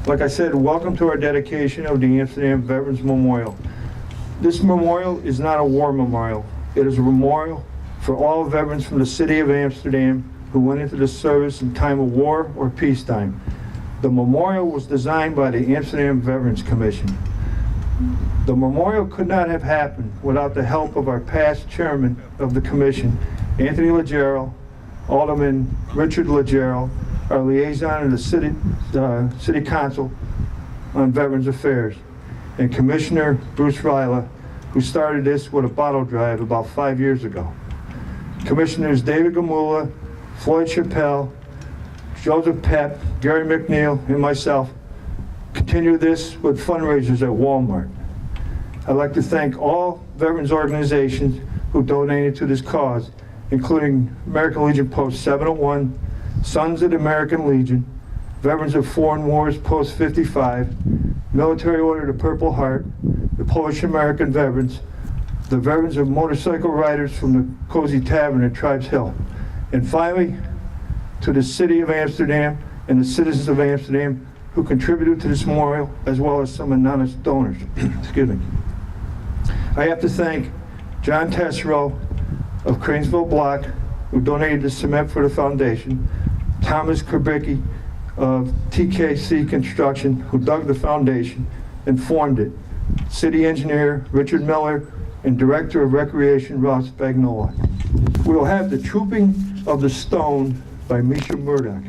Like I said, welcome to our dedication of the Amsterdam Veterans Memorial. This memorial is not a war memorial. It is a memorial for all veterans from the city of Amsterdam who went into the service in time of war or peacetime. The memorial was designed by the Amsterdam Veterans Commission. The memorial could not have happened without the help of our past chairman of the commission, Anthony Leggero, Alderman Richard Leggero, our liaison in the City Council on Veterans Affairs, and Commissioner Bruce Ryla, who started this with a bottle drive about 5 years ago. Commissioners David Gamula, Floyd Chappelle, Joseph Pep, Gary McNeil, and myself continue this with fundraisers at Walmart. I'd like to thank all veterans organizations who donated to this cause, including American Legion Post 701, Sons of the American Legion, Veterans of Foreign Wars Post 55, Military Order of the Purple Heart, the Polish American Veterans, the Veterans of Motorcycle Riders from the Cozy Tavern at Tribes Hill, and finally, to the City of Amsterdam and the citizens of Amsterdam who contributed to this memorial, as well as some anonymous donors. Excuse me. I have to thank John Tessero of Cranesville Block, who donated the cement for the foundation, Thomas Krabicki of TKC Construction, who dug the foundation and formed it, City Engineer Richard Miller, and Director of Recreation Ross Spagnola. We will have the Trooping of the Stone by Misha Murdoch.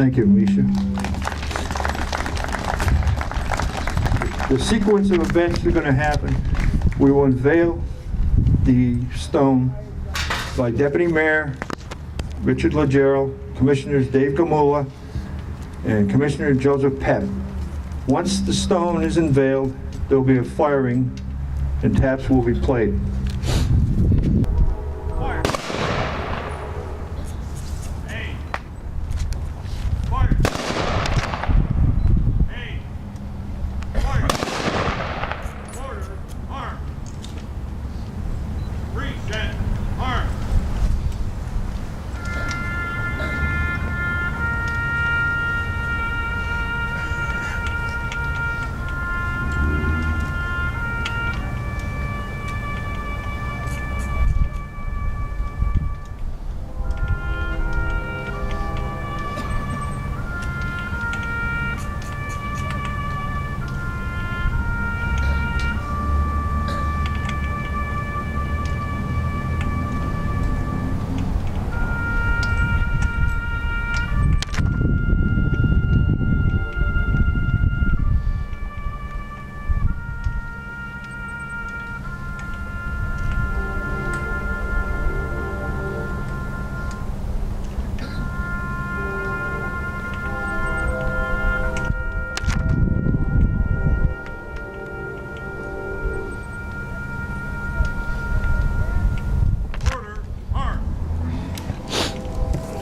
Thank you, Misha. The sequence of events are going to happen. We will unveil the stone by Deputy Mayor Richard Legero, Commissioners Dave Gamula, and Commissioner Joseph Pett. Once the stone is unveiled, there will be a firing and taps will be played. Fire. Aim. Fire. Aim. Fire. Order. Arm. Reset. Arm.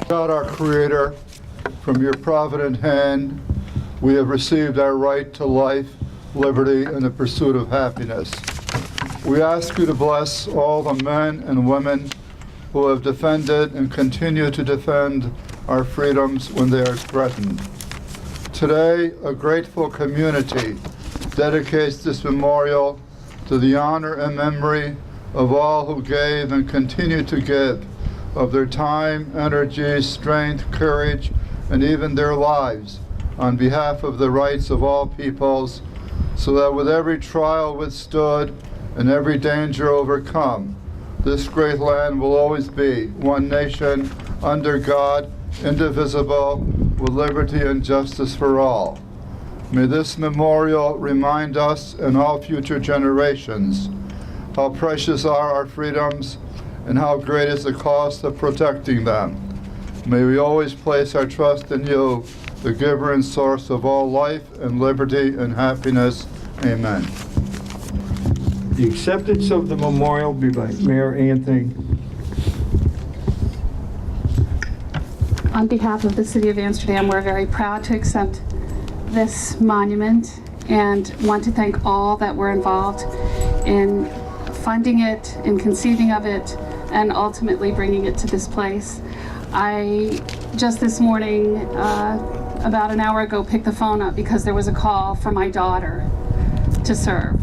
God, our Creator, from your provident hand, we have received our right to life, liberty, and the pursuit of happiness. We ask you to bless all the men and women who have defended and continue to defend our freedoms when they are threatened. Today, a grateful community dedicates this memorial to the honor and memory of all who gave and continue to give of their time, energy, strength, courage, and even their lives on behalf of the rights of all peoples, so that with every trial withstood and every danger overcome, this great land will always be one nation under God, indivisible, with liberty and justice for all. May this memorial remind us and all future generations how precious are our freedoms and how great is the cost of protecting them. May we always place our trust in you, the giver and source of all life and liberty and happiness. Amen. The acceptance of the memorial be by Mayor Anthony. On behalf of the City of Amsterdam, we're very proud to accept this monument and want to thank all that were involved in funding it, in conceiving of it, and ultimately bringing it to this place. I just this morning, about an hour ago, picked the phone up because there was a call for my daughter to serve.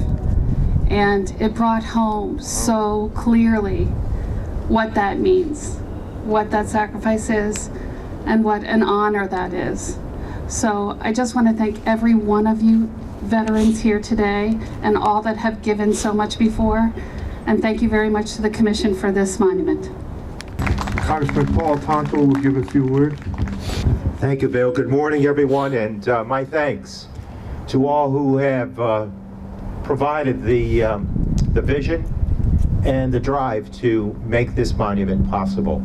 And it brought home so clearly what that means, what that sacrifice is, and what an honor that is. So I just want to thank every one of you veterans here today and all that have given so much before. And thank you very much to the Commission for this monument. Congressman Paul Tonto will give a few words. Thank you, Bill. Good morning, everyone, and my thanks to all who have provided the vision and the drive to make this monument possible.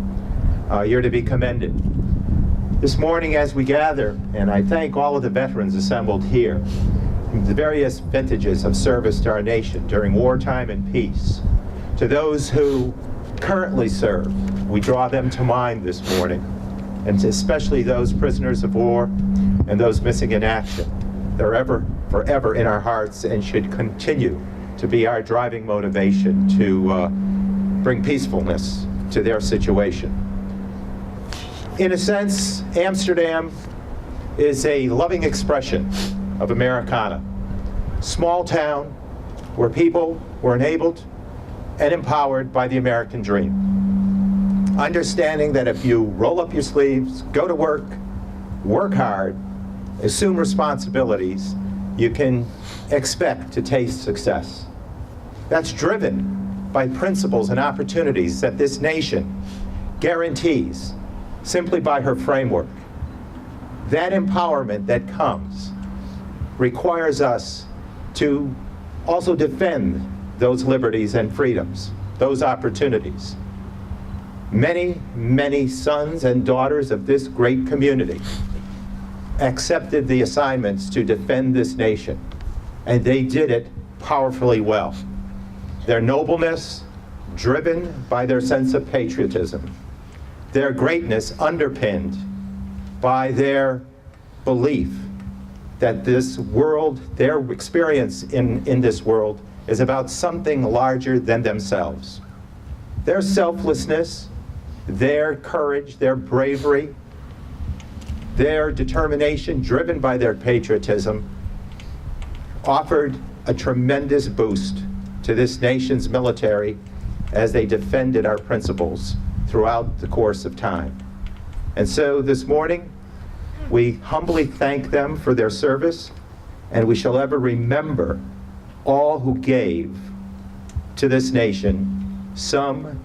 You're to be commended. This morning as we gather, and I thank all of the veterans assembled here, the various vintages of service to our nation during wartime and peace, to those who currently serve, we draw them to mind this morning, and especially those prisoners of war and those missing in action. They're forever in our hearts and should continue to be our driving motivation to bring peacefulness to their situation. In a sense, Amsterdam is a loving expression of Americana. Small town where people were enabled and empowered by the American dream. Understanding that if you roll up your sleeves, go to work hard, assume responsibilities, you can expect to taste success. That's driven by principles and opportunities that this nation guarantees simply by her framework. that empowerment that comes requires us to also defend those liberties and freedoms, those opportunities. Many, many sons and daughters of this great community accepted the assignments to defend this nation, and they did it powerfully well. Their nobleness, driven by their sense of patriotism, their greatness underpinned by their belief that this world, their experience in this world, is about something larger than themselves. Their selflessness, their courage, their bravery, their determination, driven by their patriotism, offered a tremendous boost to this nation's military as they defended our principles throughout the course of time. And so this morning, we humbly thank them for their service, and we shall ever remember all who gave to this nation. Some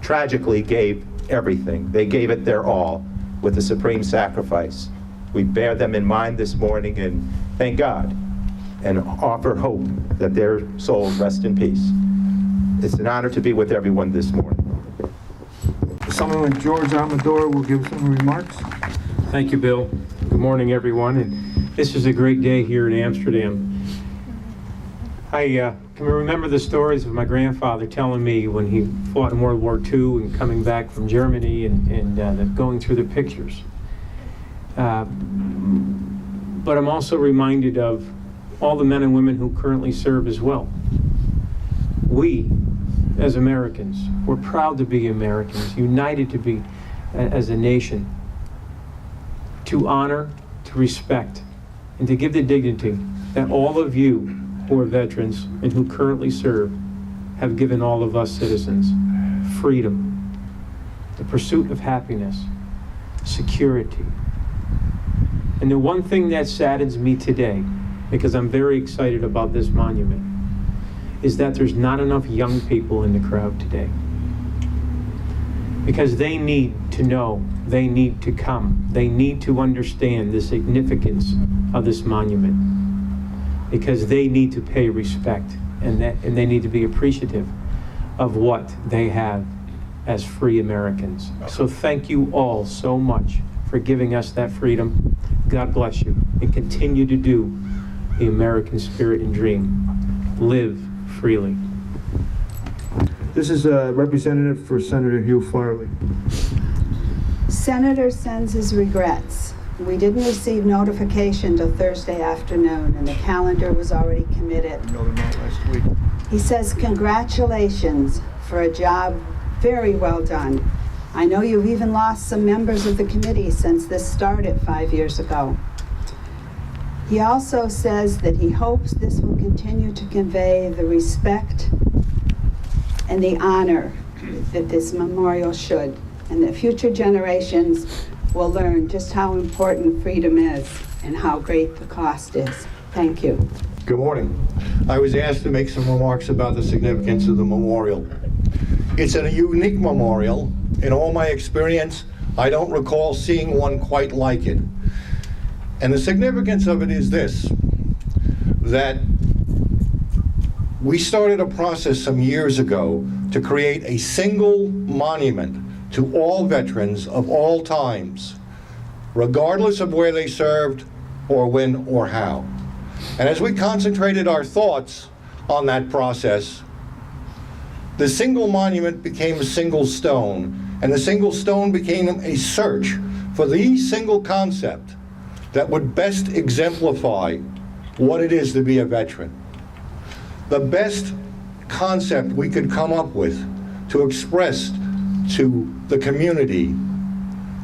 tragically gave everything. They gave it their all with the supreme sacrifice. We bear them in mind this morning and thank God and offer hope that their souls rest in peace. It's an honor to be with everyone this morning. Someone like George Amador will give some remarks. Thank you, Bill. Good morning, everyone. And this is a great day here in Amsterdam. I can remember the stories of my grandfather telling me when he fought in World War II and coming back from Germany and going through the pictures. But I'm also reminded of all the men and women who currently serve as well. We, as Americans, we're proud to be Americans, united to be as a nation, to honor, to respect, and to give the dignity that all of you who are veterans and who currently serve have given all of us citizens: freedom, the pursuit of happiness, security. And the one thing that saddens me today, because I'm very excited about this monument, is that there's not enough young people in the crowd today. Because they need to know, they need to come, they need to understand the significance of this monument. Because they need to pay respect, and they need to be appreciative of what they have as free Americans. So thank you all so much for giving us that freedom. God bless you, and continue to do the American spirit and dream. Live freely. This is a representative for Senator Hugh Farley. Senator sends his regrets. We didn't receive notification till Thursday afternoon, and the calendar was already committed. Last week. He says, congratulations for a job very well done. I know you've even lost some members of the committee since this started 5 years ago. He also says that he hopes this will continue to convey the respect and the honor that this memorial should, and that future generations will learn just how important freedom is and how great the cost is. Thank you. Good morning. I was asked to make some remarks about the significance of the memorial. It's a unique memorial. In all my experience, I don't recall seeing one quite like it. And the significance of it is this, that we started a process some years ago to create a single monument to all veterans of all times, regardless of where they served or when or how. And as we concentrated our thoughts on that process, the single monument became a single stone, and the single stone became a search for the single concept that would best exemplify what it is to be a veteran. The best concept we could come up with to express to the community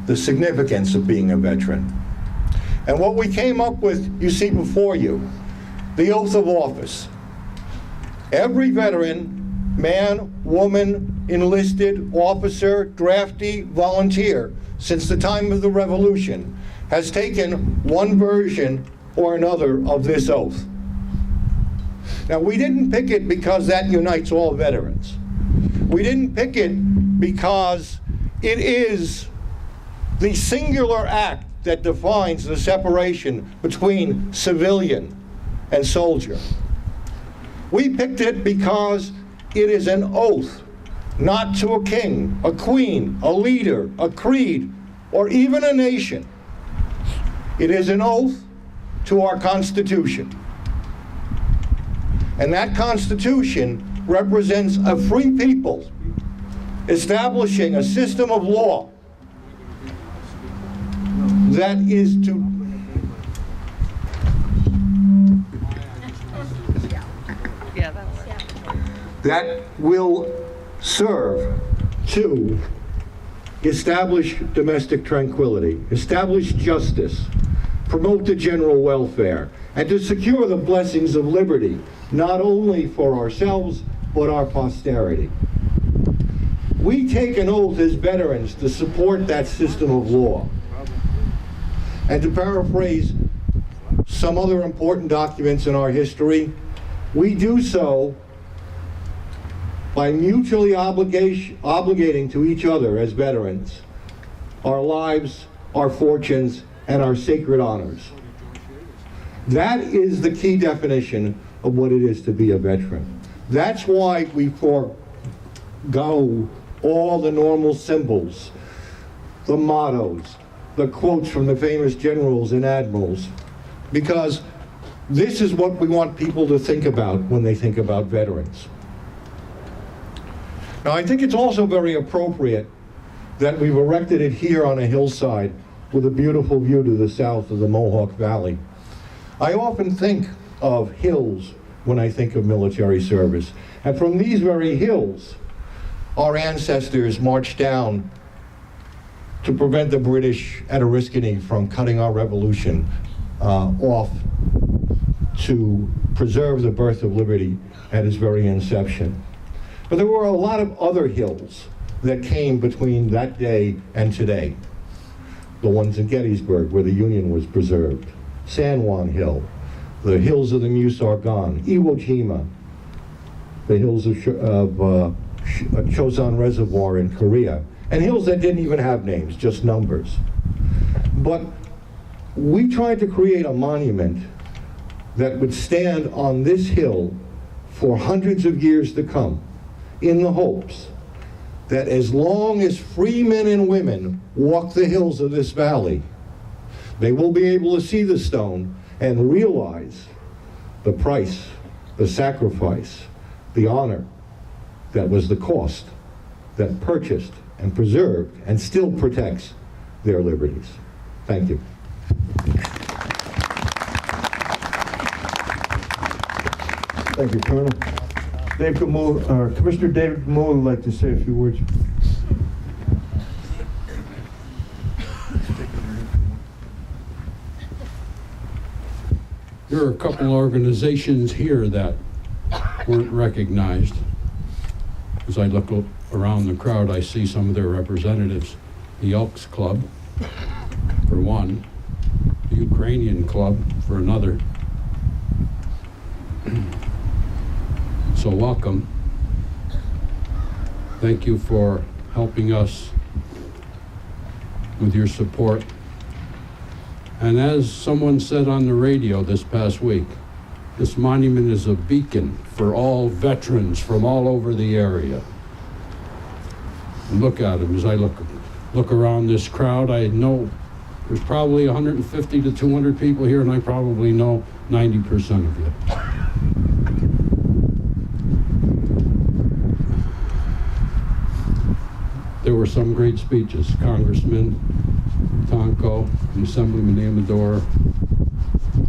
the significance of being a veteran. And what we came up with, you see before you, the oath of office. Every veteran, man, woman, enlisted, officer, draftee, volunteer, since the time of the Revolution, has taken one version or another of this oath. Now, we didn't pick it because that unites all veterans. We didn't pick it because it is the singular act that defines the separation between civilian and soldier. We picked it because it is an oath not to a king, a queen, a leader, a creed, or even a nation. It is an oath to our Constitution. And that Constitution represents a free people establishing a system of law that is to that will serve to establish domestic tranquility, establish justice, promote the general welfare, and to secure the blessings of liberty, not only for ourselves, but our posterity. We take an oath as veterans to support that system of law. And to paraphrase some other important documents in our history, we do so by mutually obligating to each other as veterans our lives, our fortunes, and our sacred honors. That is the key definition of what it is to be a veteran. That's why we forego all the normal symbols, the mottos, the quotes from the famous generals and admirals, because this is what we want people to think about when they think about veterans. Now, I think it's also very appropriate that we've erected it here on a hillside with a beautiful view to the south of the Mohawk Valley. I often think of hills when I think of military service. And from these very hills, our ancestors marched down to prevent the British at Oriskany from cutting our revolution off, to preserve the birth of liberty at its very inception. But there were a lot of other hills that came between that day and today. The ones in Gettysburg, where the Union was preserved. San Juan Hill, the hills of the Meuse-Argonne, Iwo Jima, the hills of Chosun Reservoir in Korea, and hills that didn't even have names, just numbers. But we tried to create a monument that would stand on this hill for hundreds of years to come, in the hopes that as long as free men and women walk the hills of this valley, they will be able to see the stone and realize the price, the sacrifice, the honor that was the cost that purchased and preserved and still protects their liberties. Thank you. Thank you, Colonel. Commissioner David Moore would like to say a few words. There are a couple organizations here that weren't recognized. As I look around the crowd, I see some of their representatives. The Elks Club, for one, the Ukrainian Club, for another. So welcome. Thank you for helping us with your support. And as someone said on the radio this past week, this monument is a beacon for all veterans from all over the area. And look at them. As I look around this crowd, I know there's probably 150 to 200 people here, and I probably know 90% of you. There were some great speeches. Congressman Tonko, the Assemblyman Amador,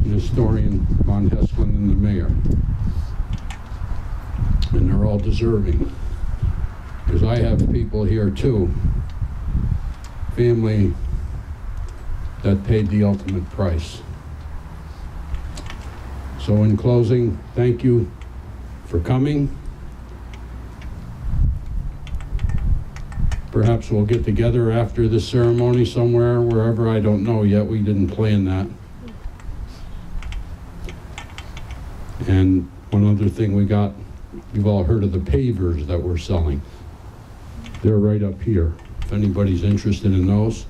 the historian Von Hesklin, and the mayor. And they're all deserving. Because I have people here too, family that paid the ultimate price. So in closing, thank you for coming. Perhaps we'll get together after this ceremony somewhere, wherever, I don't know yet. We didn't plan that. And one other thing we got, you've all heard of the pavers that we're selling. They're right up here. If anybody's interested in those,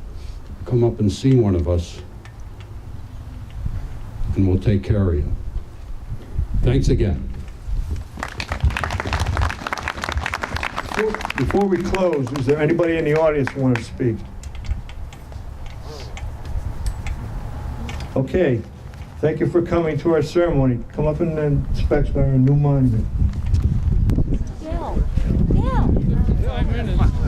come up and see one of us, and we'll take care of you. Thanks again. Before we close, is there anybody in the audience who wants to speak? Okay, thank you for coming to our ceremony. Come up and inspect our new monument. Bill. 5 minutes.